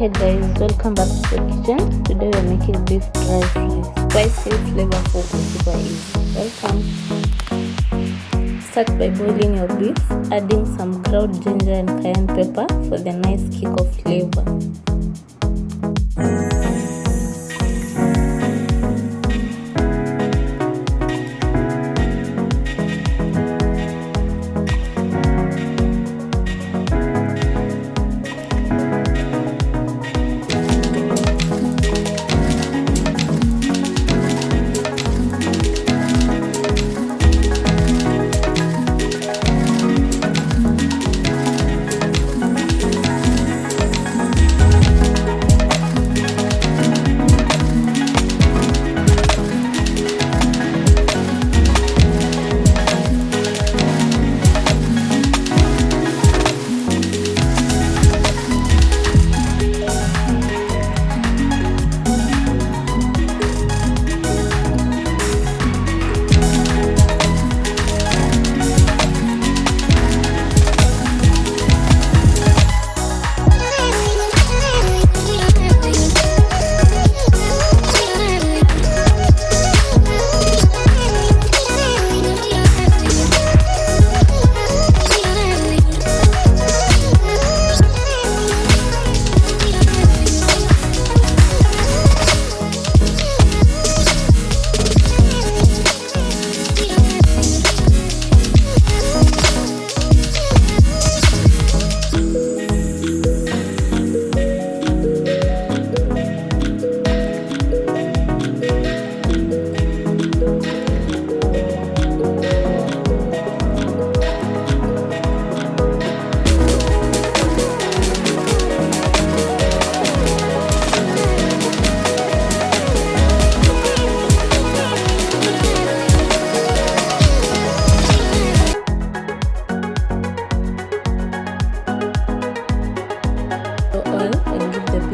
Hey guys, welcome back to the kitchen. Today we're making beef dry fry. Spicy, flavorful, and super easy. Welcome. Start by boiling your beef, adding some ground ginger and cayenne pepper for the nice kick of flavor.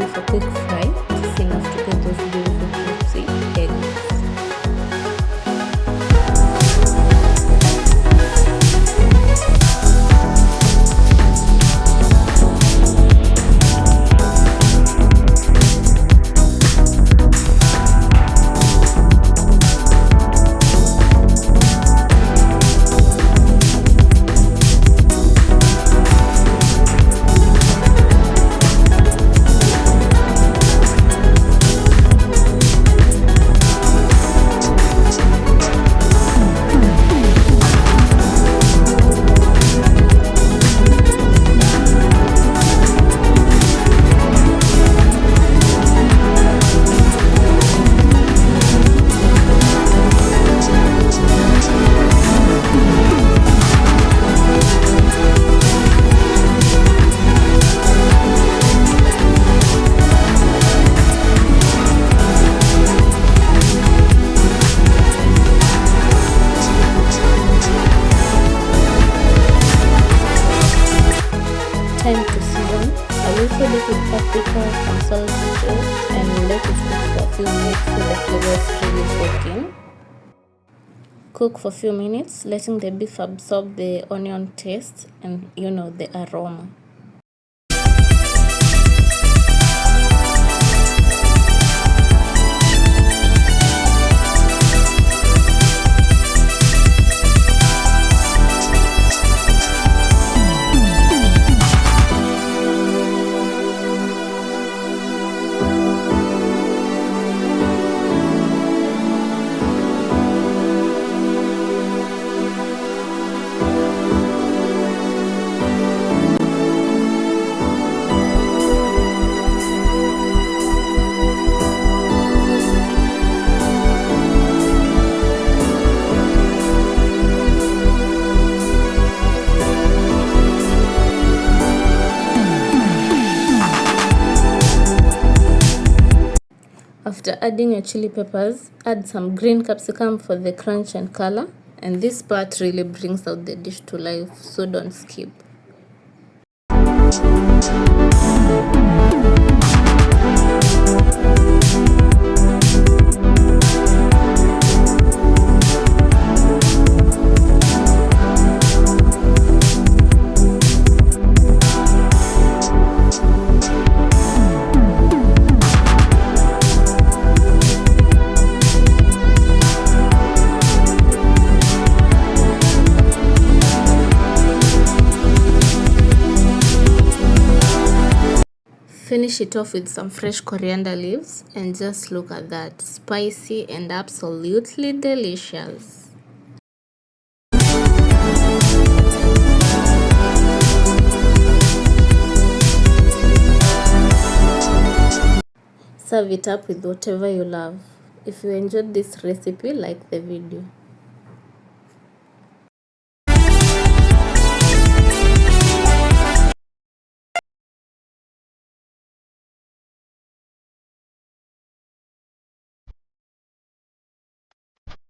A quick fry, just enough to get those beautiful crispy eggs. Time to season. I will fill it with paprika, some salt, and let it cook for a few minutes so the flavors really soak in. Cook for a few minutes, letting the beef absorb the onion taste and the aroma. After adding your chili peppers, add some green capsicum for the crunch and color. And this part really brings out the dish to life, so don't skip. Finish it off with some fresh coriander leaves and just look at that, spicy and absolutely delicious. Serve it up with whatever you love. If you enjoyed this recipe, like the video.